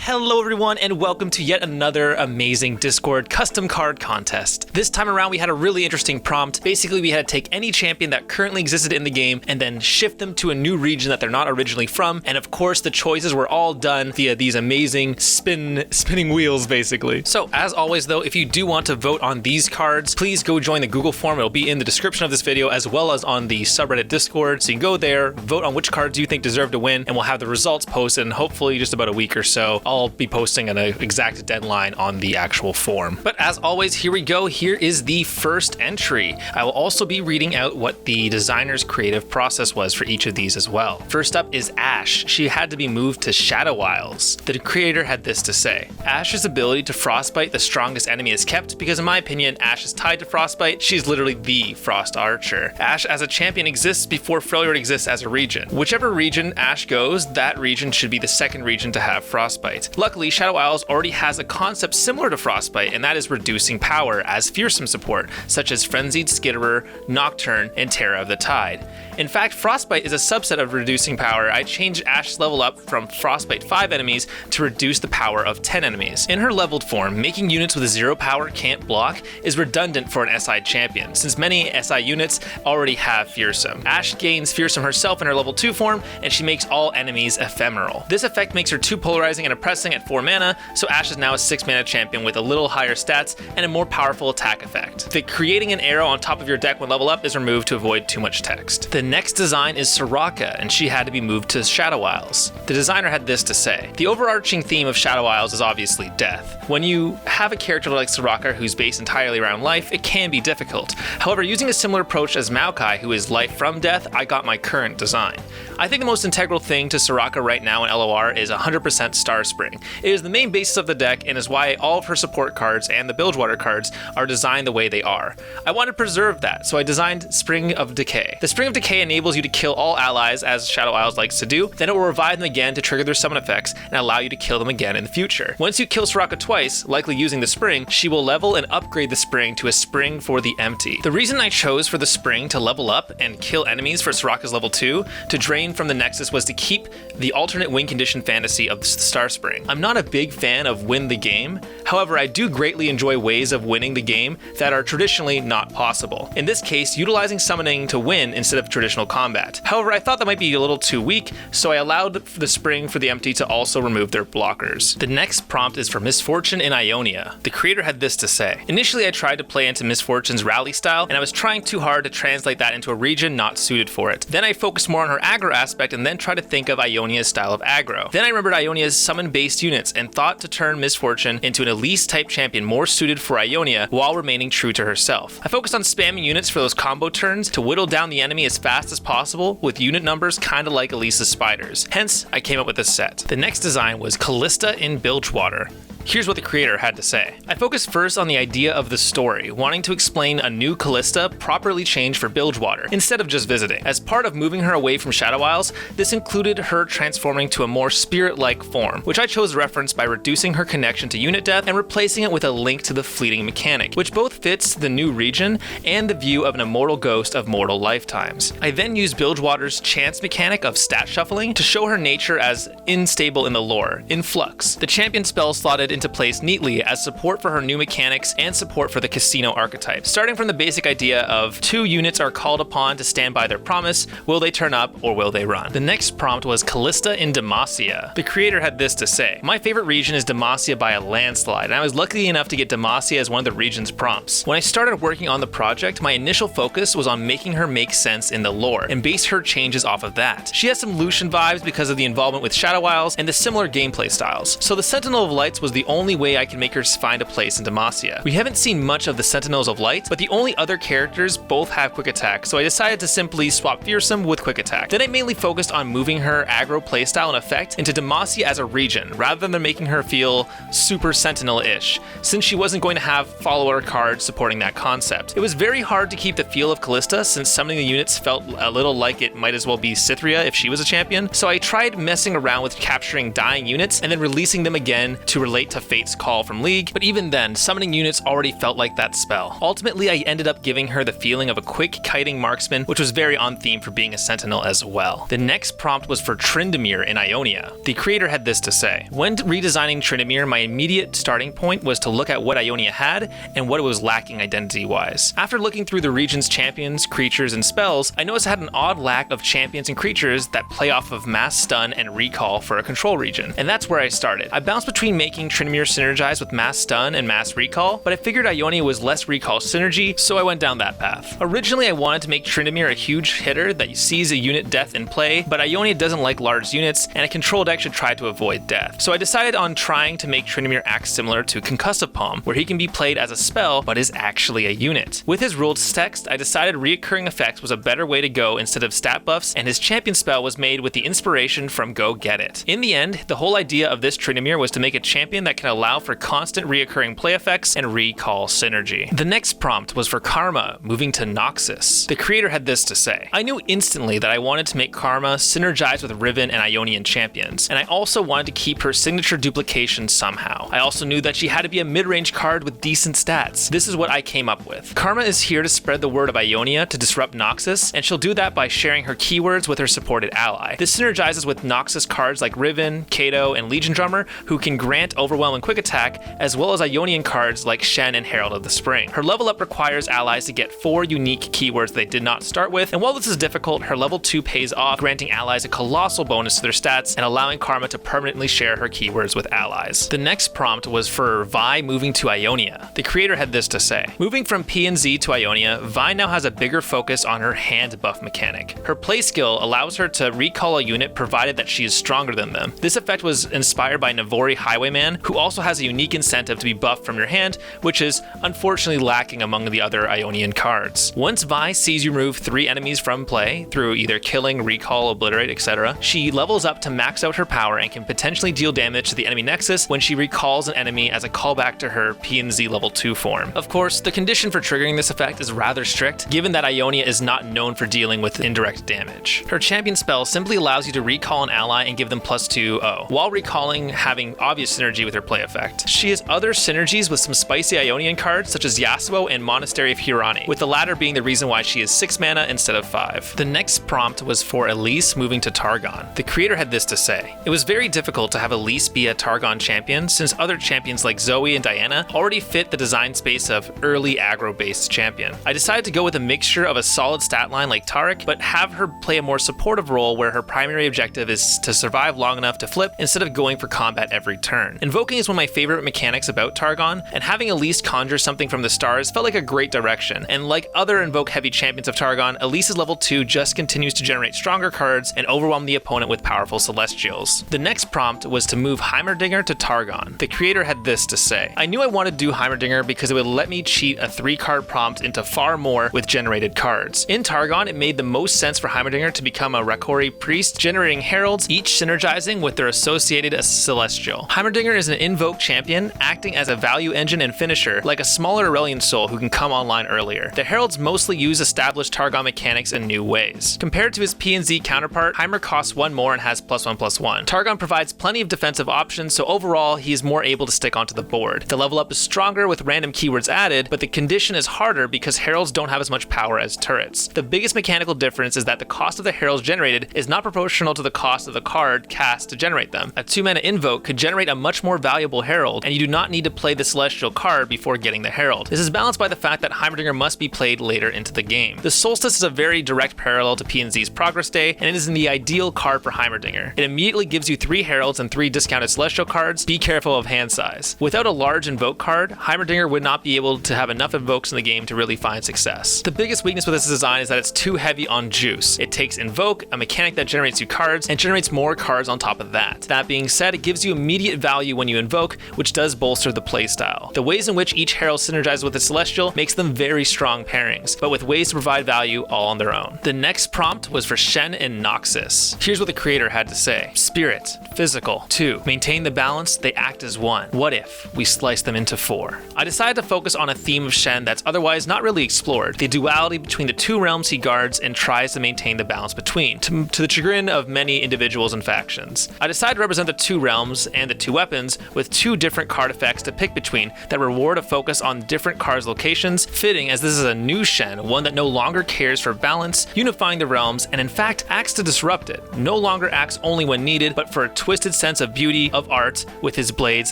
Hello everyone and welcome to yet another amazing Discord custom card contest. This time around we had a really interesting prompt. Basically we had to take any champion that currently existed in the game and then shift them to a new region that they're not originally from, and of course the choices were all done via these amazing spinning wheels basically. So as always though, if you do want to vote on these cards, please go join the Google form. It'll be in the description of this video as well as on the subreddit Discord. So you can go there, vote on which cards you think deserve to win, and we'll have the results posted in hopefully just about a week or so. I'll be posting an exact deadline on the actual form. But as always, here we go. Here is the first entry. I will also be reading out what the designer's creative process was for each of these as well. First up is Ashe. She had to be moved to Shadow Isles. The creator had this to say: Ashe's ability to frostbite the strongest enemy is kept because in my opinion, Ashe is tied to frostbite. She's literally the frost archer. Ashe as a champion exists before Freljord exists as a region. Whichever region Ashe goes, that region should be the second region to have frostbite. Luckily, Shadow Isles already has a concept similar to frostbite, and that is reducing power as fearsome support, such as Frenzied Skitterer, Nocturne, and Terror of the Tide. In fact, frostbite is a subset of reducing power. I changed Ashe's level up from frostbite 5 enemies to reduce the power of 10 enemies. In her leveled form, making units with 0 power can't block is redundant for an SI champion, since many SI units already have fearsome. Ashe gains fearsome herself in her level 2 form, and she makes all enemies ephemeral. This effect makes her too polarizing and oppressing at 4 mana, so Ashe is now a 6 mana champion with a little higher stats and a more powerful attack effect. The creating an arrow on top of your deck when level up is removed to avoid too much text. The next design is Soraka, and she had to be moved to Shadow Isles. The designer had this to say: the overarching theme of Shadow Isles is obviously death. When you have a character like Soraka who's based entirely around life, it can be difficult. However, using a similar approach as Maokai, who is life from death, I got my current design. I think the most integral thing to Soraka right now in LOR is 100% Star Spring. It is the main basis of the deck and is why all of her support cards and the Bilgewater cards are designed the way they are. I wanted to preserve that, so I designed Spring of Decay. The Spring of Decay enables you to kill all allies, as Shadow Isles likes to do, then it will revive them again to trigger their summon effects and allow you to kill them again in the future. Once you kill Soraka twice, likely using the Spring, she will level and upgrade the Spring to a Spring for the Empty. The reason I chose for the Spring to level up and kill enemies for Soraka's level 2 to drain from the Nexus was to keep the alternate win condition fantasy of the Star Spring. I'm not a big fan of win the game, however I do greatly enjoy ways of winning the game that are traditionally not possible. In this case, utilizing summoning to win instead of traditional combat. However, I thought that might be a little too weak, so I allowed the Spring for the Empty to also remove their blockers. The next prompt is for Misfortune in Ionia. The creator had this to say: initially I tried to play into Misfortune's rally style, and I was trying too hard to translate that into a region not suited for it. Then I focused more on her aggro aspect and then tried to think of Ionia's style of aggro. Then I remembered Ionia's summon-based units and thought to turn Misfortune into an Elise type champion more suited for Ionia while remaining true to herself. I focused on spamming units for those combo turns to whittle down the enemy as fast as possible with unit numbers kinda like Elise's spiders. Hence, I came up with this set. The next design was Callista in Bilgewater. Here's what the creator had to say: I focused first on the idea of the story, wanting to explain a new Callista properly changed for Bilgewater, instead of just visiting. As part of moving her away from Shadow Isles, this included her transforming to a more spirit-like form, which I chose to reference by reducing her connection to unit death and replacing it with a link to the fleeting mechanic, which both fits the new region and the view of an immortal ghost of mortal lifetimes. I then used Bilgewater's chance mechanic of stat shuffling to show her nature as unstable in the lore, in flux. The champion spell slotted into place neatly as support for her new mechanics and support for the casino archetype, starting from the basic idea of 2 units are called upon to stand by their promise. Will they turn up or will they run? The next prompt was Callista in Demacia. The creator had this to say: my favorite region is Demacia by a landslide, and I was lucky enough to get Demacia as one of the region's prompts. When I started working on the project, my initial focus was on making her make sense in the lore and base her changes off of that. She has some Lucian vibes because of the involvement with Shadow Isles and the similar gameplay styles, so the Sentinel of Lights was the only way I can make her find a place in Demacia. We haven't seen much of the Sentinels of Light, but the only other characters both have quick attack, so I decided to simply swap Fearsome with quick attack. Then I mainly focused on moving her aggro playstyle and effect into Demacia as a region, rather than making her feel super Sentinel-ish, since she wasn't going to have follower cards supporting that concept. It was very hard to keep the feel of Callista, since summoning the units felt a little like it might as well be Cythria if she was a champion, so I tried messing around with capturing dying units and then releasing them again to relate to Fate's Call from League, but even then, summoning units already felt like that spell. Ultimately, I ended up giving her the feeling of a quick kiting marksman, which was very on theme for being a sentinel as well. The next prompt was for Tryndamere in Ionia. The creator had this to say: when redesigning Tryndamere, my immediate starting point was to look at what Ionia had and what it was lacking identity-wise. After looking through the region's champions, creatures, and spells, I noticed it had an odd lack of champions and creatures that play off of mass stun and recall for a control region, and that's where I started. I bounced between making Tryndamere synergize with mass stun and mass recall, but I figured Ionia was less recall synergy, so I went down that path. Originally, I wanted to make Tryndamere a huge hitter that sees a unit death in play, but Ionia doesn't like large units, and a control deck should try to avoid death. So I decided on trying to make Tryndamere act similar to Concussive Palm, where he can be played as a spell, but is actually a unit. With his rules text, I decided reoccurring effects was a better way to go instead of stat buffs, and his champion spell was made with the inspiration from Go Get It. In the end, the whole idea of this Tryndamere was to make a champion that can allow for constant reoccurring play effects and recall synergy. The next prompt was for Karma, moving to Noxus. The creator had this to say: I knew instantly that I wanted to make Karma synergize with Riven and Ionian champions, and I also wanted to keep her signature duplication somehow. I also knew that she had to be a mid-range card with decent stats. This is what I came up with. Karma is here to spread the word of Ionia to disrupt Noxus, and she'll do that by sharing her keywords with her supported ally. This synergizes with Noxus cards like Riven, Kato, and Legion Drummer, who can grant Overwhelm and Quick Attack, as well as Ionian cards like Shen and Herald of the Spring. Her level up requires allies to get 4 unique keywords they did not start with, and while this is difficult, her level 2 pays off, granting allies a colossal bonus to their stats and allowing Karma to permanently share her keywords with allies. The next prompt was for Vi moving to Ionia. The creator had this to say: moving from P and Z to Ionia, Vi now has a bigger focus on her hand buff mechanic. Her play skill allows her to recall a unit provided that she is stronger than them. This effect was inspired by Navori Highwayman, who also has a unique incentive to be buffed from your hand, which is unfortunately lacking among the other Ionian cards. Once Vi sees you remove 3 enemies from play through either killing, recall, obliterate, etc., she levels up to max out her power and can potentially deal damage to the enemy nexus when she recalls an enemy as a callback to her P and Z level 2 form. Of course, the condition for triggering this effect is rather strict, given that Ionia is not known for dealing with indirect damage. Her champion spell simply allows you to recall an ally and give them +2/0, while recalling having obvious synergy with her play effect. She has other synergies with some spicy Ionian cards such as Yasuo and Monastery of Hirani, with the latter being the reason why she is 6 mana instead of 5. The next prompt was for Elise moving to Targon. The creator had this to say: it was very difficult to have Elise be a Targon champion, since other champions like Zoe and Diana already fit the design space of early aggro-based champion. I decided to go with a mixture of a solid stat line like Taric, but have her play a more supportive role where her primary objective is to survive long enough to flip instead of going for combat every turn. Invoking is one of my favorite mechanics about Targon, and having Elise conjure something from the stars felt like a great direction, and like other invoke-heavy champions of Targon, Elise's level 2 just continues to generate stronger cards and overwhelm the opponent with powerful celestials. The next prompt was to move Heimerdinger to Targon. The creator had this to say: I knew I wanted to do Heimerdinger because it would let me cheat a 3-card prompt into far more with generated cards. In Targon, it made the most sense for Heimerdinger to become a Rakori priest, generating heralds, each synergizing with their associated celestial. Heimerdinger is an invoke champion, acting as a value engine and finisher, like a smaller Aurelion Soul who can come online earlier. The heralds mostly use established Targon mechanics in new ways. Compared to his P and Z counterpart, Heimer costs 1 more and has +1/+1. Targon provides plenty of defensive options, so overall he is more able to stick onto the board. The level up is stronger with random keywords added, but the condition is harder because heralds don't have as much power as turrets. The biggest mechanical difference is that the cost of the heralds generated is not proportional to the cost of the card cast to generate them. A 2-mana invoke could generate a much more valuable herald, and you do not need to play the celestial card before getting the herald. This is balanced by the fact that Heimerdinger must be played later into the game. The Solstice is a very direct parallel to P&Z's Progress Day, and it is the ideal card for Heimerdinger. It immediately gives you 3 heralds and 3 discounted celestial cards. Be careful of hand size. Without a large invoke card, Heimerdinger would not be able to have enough invokes in the game to really find success. The biggest weakness with this design is that it's too heavy on juice. It takes invoke, a mechanic that generates you cards, and generates more cards on top of that. That being said, it gives you immediate value when you invoke, which does bolster the playstyle. The ways in which each herald synergizes with a celestial makes them very strong pairings, but with ways to provide value all on their own. The next prompt was for Shen and Noxus. Here's what the creator had to say: Spirit, physical. 2. Maintain the balance, they act as 1. What if we slice them into 4? I decided to focus on a theme of Shen that's otherwise not really explored, the duality between the 2 realms he guards and tries to maintain the balance between, to the chagrin of many individuals and factions. I decided to represent the 2 realms and the 2 weapons with 2 different card effects to pick between that reward a focus on different cards' locations, fitting as this is a new Shen, one that no longer cares for balance, unifying the realms, and in fact acts to disrupt it. No longer acts only when needed, but for a twisted sense of beauty of art with his blades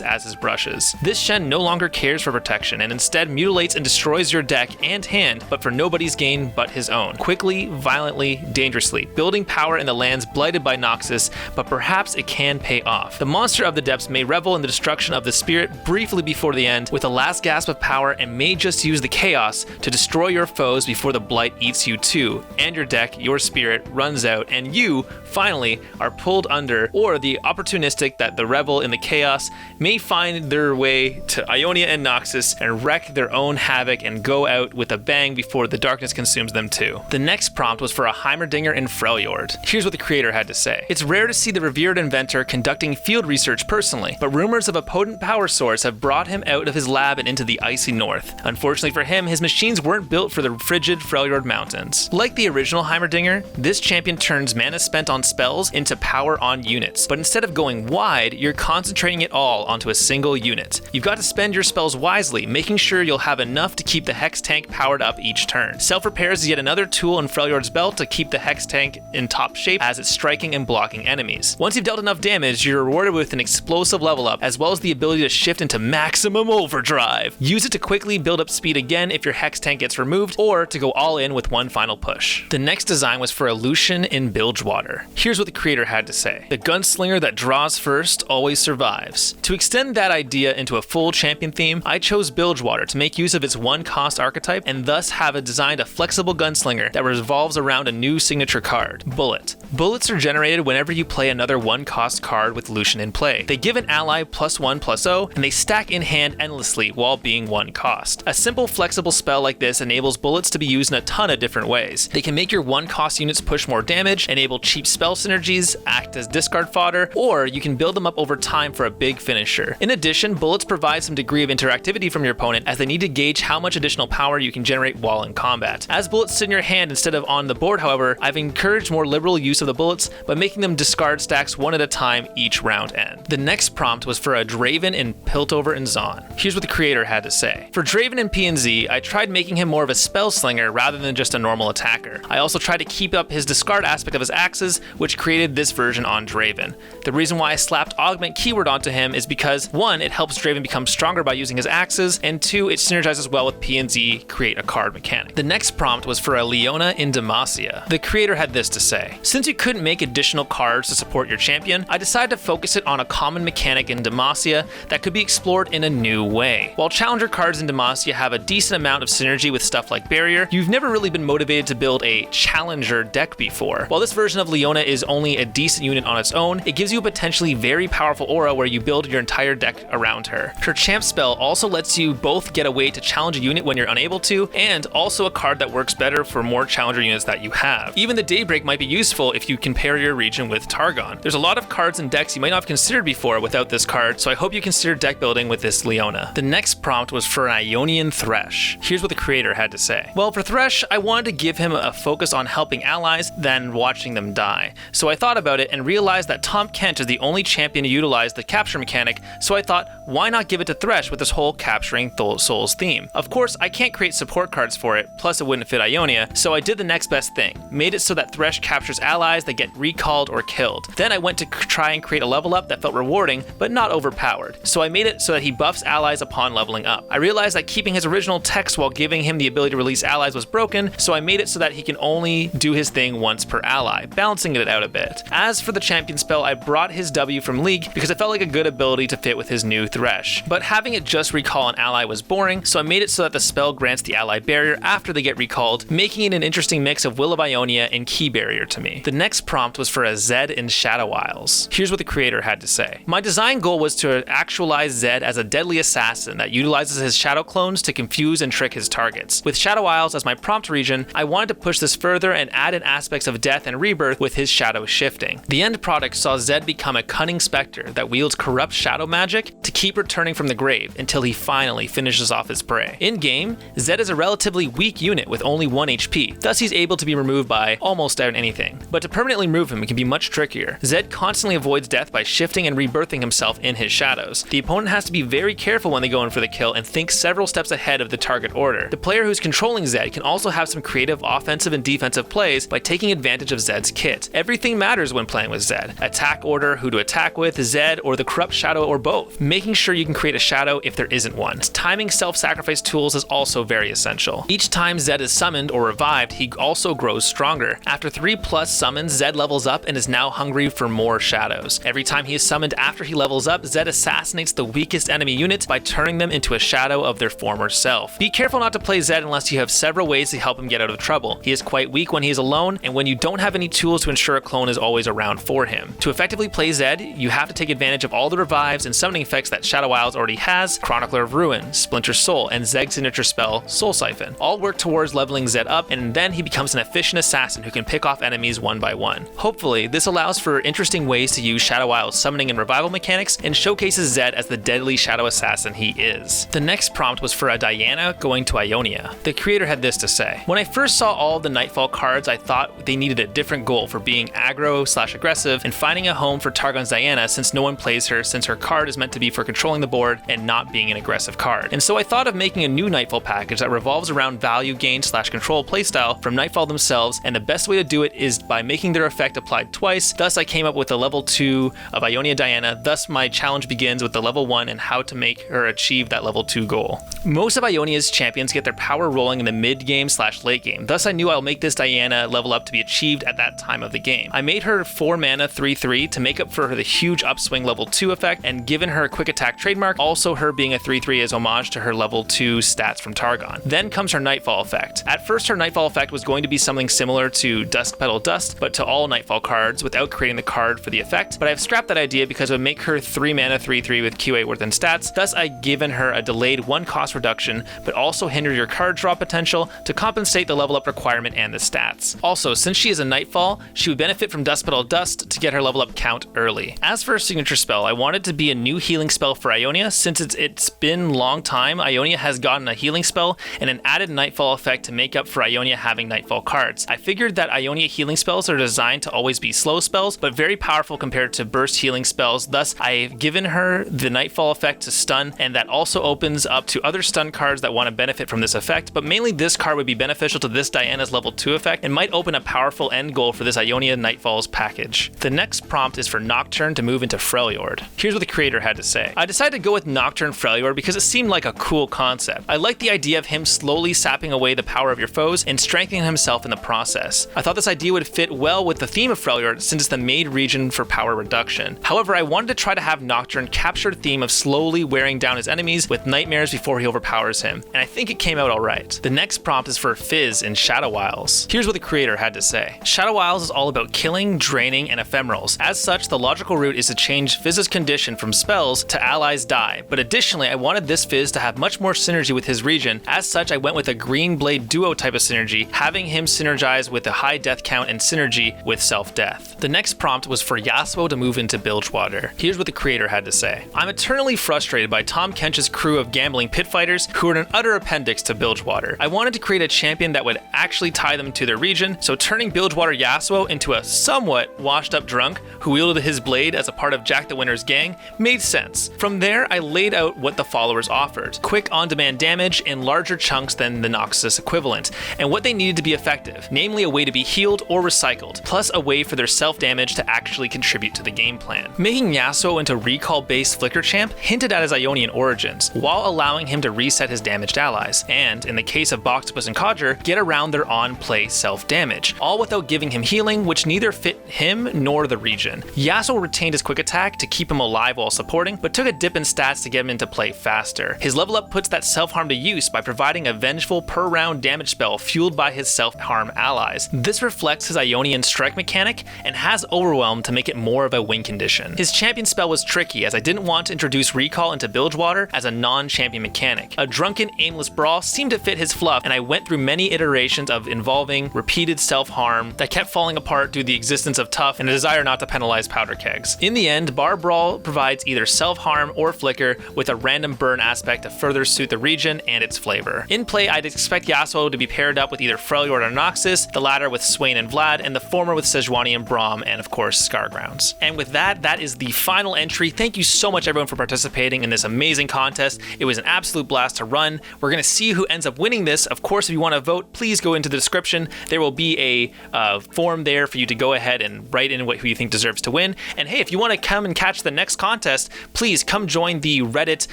as his brushes. This Shen no longer cares for protection and instead mutilates and destroys your deck and hand, but for nobody's gain but his own. Quickly, violently, dangerously, building power in the lands blighted by Noxus, but perhaps it can pay off. The monster of the depths may revel in the destruction of the spirit briefly before the end, with a last gasp of power, and may just use the chaos to destroy your foes before the blight eats you too, and your deck, your spirit, runs out, and you, finally, are pulled under, or the opportunistic that the revel in the chaos may find their way to Ionia and Noxus and wreak their own havoc and go out with a bang before the darkness consumes them too. The next prompt was for a Heimerdinger in Freljord. Here's what the creator had to say. It's rare to see the revered inventor conducting field research personally, but rumors of a potent power source have brought him out of his lab and into the icy north. Unfortunately for him, his machines weren't built for the frigid Freljord mountains. Like the original Heimerdinger, this champion turns mana spent on spells into power on units, but instead of going wide, you're concentrating it all onto a single unit. You've got to spend your spells wisely, making sure you'll have enough to keep the Hex tank powered up each turn. Self-repair is yet another tool in Freljord's belt to keep the Hex tank in top shape as it's striking and blocking enemies. Once you've dealt enough damage, you're rewarded with an explosive level up, as well as the ability to shift into maximum overdrive. Use it to quickly build up speed again if your Hex tank gets removed, or to go all in with one final push. The next design was for a Lucian in Bilgewater. Here's what the creator had to say. The gunslinger that draws first always survives. To extend that idea into a full champion theme, I chose Bilgewater to make use of its 1-cost archetype and thus have designed a flexible gunslinger that revolves around a new signature card, Bullet. Bullets are generated whenever you play another 1-cost card with Lucian in play. They give an ally +1/+0, and they stack in hand endlessly while being 1 cost. A simple flexible spell like this enables bullets to be used in a ton of different ways. They can make your 1-cost units push more damage, enable cheap spell synergies, act as discard fodder, or you can build them up over time for a big finisher. In addition, bullets provide some degree of interactivity from your opponent, as they need to gauge how much additional power you can generate while in combat. As bullets sit in your hand instead of on the board, however, I've encouraged more liberal use of the bullets by making them discard stacks one at a time each round end. The next prompt was for a Draven in Piltover and Zaun. Here's what the creator had to say. For Draven in P&Z, I tried making him more of a spell slinger rather than just a normal attacker. I also tried to keep up his discard aspect of his axes, which created this version on Draven. The reason why I slapped augment keyword onto him is because 1, it helps Draven become stronger by using his axes, and 2, it synergizes well with P&Z, create a card mechanic. The next prompt was for a Leona in Demacia. The creator had this to say. Since you couldn't make additional cards to support your champion, I decided to focus it on a common mechanic in Demacia that could be explored in a new way. While challenger cards in Demacia have a decent amount of synergy with stuff like barrier, you've never really been motivated to build a challenger deck before. While this version of Leona is only a decent unit on its own, it gives you a potentially very powerful aura where you build your entire deck around her. Her champ spell also lets you both get a way to challenge a unit when you're unable to, and also a card that works better for more challenger units that you have. Even the Daybreak might be useful if you compare your region with Targon. There's a lot of cards and decks you might not have considered before without this card, so I hope you consider deck building with this Leona. The next prompt was for an Ionian Thresh. Here's what the creator had to say. Well, for Thresh, I wanted to give him a focus on helping allies than watching them die. So I thought about it and realized that Tom Kent is the only champion to utilize the capture mechanic, so I thought, why not give it to Thresh with this whole capturing souls theme? Of course, I can't create support cards for it, plus it wouldn't fit Ionia, so I did the next best thing. Made it so that Thresh captures allies that get recalled or killed. Then I went to try and create a level up that felt rewarding, but not overpowered. So I made it so that he buffs allies upon leveling up. I realized that keeping his original text while giving him the ability to release allies was broken, so I made it so that he can only do his thing once per ally, balancing it out a bit. As for the champion spell, I brought his W from League because it felt like a good ability to fit with his new Thresh. But having it just recall an ally was boring, so I made it so that the spell grants the ally barrier after they get recalled, making it an interesting mix of Will of Ionia and Key Barrier to me. The next prompt was for a Zed in Shadow Isles. Here's what the creator had to say. My design goal was to actualize Zed as a deadly assassin that utilizes his shadow clones to confuse and trick his targets. With Shadow Isles as my prompt region, I wanted to push this further and add in aspects of death and rebirth with his shadow shifting. The end product saw Zed become a cunning specter that wields corrupt shadow magic to keep returning from the grave until he finally finishes off his prey. In game, Zed is a relatively weak unit with only 1 HP, thus he's able to be removed by almost anything. But to permanently remove him, it can be much trickier. Zed constantly avoids death by shifting and rebirthing himself himself in his shadows. The opponent has to be very careful when they go in for the kill and think several steps ahead of the target order. The player who's controlling Zed can also have some creative offensive and defensive plays by taking advantage of Zed's kit. Everything matters when playing with Zed. Attack order, who to attack with, Zed, or the corrupt shadow, or both. Making sure you can create a shadow if there isn't one. Timing self-sacrifice tools is also very essential. Each time Zed is summoned or revived, he also grows stronger. After 3+ summons, Zed levels up and is now hungry for more shadows. Every time he is summoned after he levels up, Zed assassinates the weakest enemy unit by turning them into a shadow of their former self. Be careful not to play Zed unless you have several ways to help him get out of trouble. He is quite weak when he is alone, and when you don't have any tools to ensure a clone is always around for him. To effectively play Zed, you have to take advantage of all the revives and summoning effects that Shadow Isles already has: Chronicler of Ruin, Splinter Soul, and Zeg's signature spell, Soul Siphon. All work towards leveling Zed up, and then he becomes an efficient assassin who can pick off enemies one by one. Hopefully, this allows for interesting ways to use Shadow Isles summoning and revival mechanics, and showcases Zed as the deadly shadow assassin he is. The next prompt was for a Diana going to Ionia. The creator had this to say: "When I first saw all the Nightfall cards, I thought they needed a different goal for being aggro/aggressive and finding a home for Targon's Diana, since no one plays her, since her card is meant to be for controlling the board and not being an aggressive card. And so I thought of making a new Nightfall package that revolves around value gain/control playstyle from Nightfall themselves, and the best way to do it is by making their effect applied twice. Thus I came up with the level 2 of Ionia Diana. Thus my challenge begins with the level 1 and how to make her achieve that level 2 goal. Most of Ionia's champions get their power rolling in the mid game/late game. Thus I knew I'll make this Diana level up to be achieved at that time of the game. I made her 4 mana 3/3 to make up for the huge upswing level 2 effect, and given her a quick attack trademark, also her being a 3/3 is homage to her level 2 stats from Targon. Then comes her Nightfall effect. At first her Nightfall effect was going to be something similar to Dusk Petal Dust, but to all Nightfall cards without creating the card for the effect, but I've scrapped that idea because it would make her 3 mana 3/3 with QA worth and stats. Thus I've given her a delayed 1 cost reduction, but also hinder your card draw potential to compensate the level up requirement and the stats. Also, since she is a Nightfall, she would benefit from Dusk Petal Dust to get her level up count early. As for her signature spell, I wanted to be a new healing spell for Ionia. Since it's been a long time, Ionia has gotten a healing spell and an added Nightfall effect to make up for Ionia having Nightfall cards. I figured that Ionia healing spells are designed to always be slow spells, but very powerful compared to burst healing spells. Thus, I've given her the Nightfall effect to stun, and that also opens up to other stun cards that want to benefit from this effect, but mainly this card would be beneficial to this Diana's level 2 effect and might open a powerful end goal for this Ionia Nightfalls package. The next prompt is for Nocturne to move into Freljord. Here's what the creator had to say: "I decided to go with Nocturne Freljord because it seemed like a cool concept. I like the idea of him slowly sapping away the power of your foes and strengthening himself in the process. I thought this idea would fit well with the theme of Freljord since it's the made region for power reduction. However, I wanted to try to have Nocturne capture the theme of slowly wearing down his enemies with nightmares before he overpowers him, and I think it came out alright." The next prompt is for Fizz in Shadow Isles. Here's what the creator had to say: "Shadow Isles is all about killing, draining, and ephemerals. As such, the logical route is to change Fizz's condition from spells to allies die, but additionally I wanted this Fizz to have much more synergy with his region. As such, I went with a green blade duo type of synergy, having him synergize with a high death count and synergy with self-death." The next prompt was for Yasuo to move into Bilgewater. Here's what the creator had to say: "I'm eternally frustrated by Tom Kench's crew of gambling pit fighters who are an utter appendix to Bilgewater. I wanted to create a champion that would actually tie them to their region, so turning Bilgewater Yasuo into a somewhat washed up drunk who wielded his blade as a part of Jack the Winner's gang made sense. From there, I laid out what the followers offered: quick on-demand damage in larger chunks than the Noxus equivalent, and what they needed to be effective, namely a way to be healed or recycled, plus a way for their self-damage to actually contribute to the game plan. Making Yasuo into recall-based flicker champ hinted at his Ionian origins, while allowing him to reset his damaged allies, and, in the case of Boxtopus and Codger, get around their on-play self-damage, all without giving him healing, which neither fit him nor the region. Yasuo retained his quick attack to keep him alive while supporting, but took a dip in stats to get him into play faster. His level up puts that self-harm to use by providing a vengeful per-round damage spell fueled by his self-harm allies. This reflects his Ionian strike mechanic and has Overwhelm to make it more of a win condition. His champion spell was tricky, as I didn't want to introduce recall into Bilgewater as a non-champion mechanic. A drunken, aimless brawl seemed to fit his fluff, and I went through many iterations of involving repeated self-harm that kept falling apart due to the existence of Tough and a desire not to penalize powder kegs. In the end, Bar Brawl provides either self-harm or flicker with a random burn aspect to further suit the region and its flavor. In play, I'd expect Yasuo to be paired up with either Freljord or Noxus, the latter with Swain and Vlad, and the former with Sejuani and Braum, and of course Scargrounds. And with that, that is the final entry. Thank you so much, everyone, for participating in this amazing contest. It was an absolute blast to run. We're going to see who ends up winning this. Of course, if you want to vote, please go into the description. There will be a form there for you to go ahead and write in who you think deserves to win. And hey, if you want to come and catch the next contest, please come join the Reddit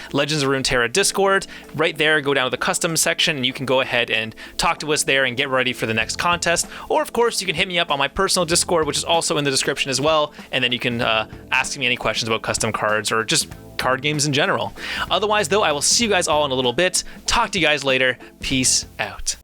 Legends of Runeterra Discord. Right there, go down to the custom section and you can go ahead and talk to us there and get ready for the next contest. Or of course, you can hit me up on my personal Discord, which is also in the description as well. And then you can ask me any questions about custom cards or just card games in general. Otherwise though, I will see you guys all in a little bit. Talk to you guys later. Peace out.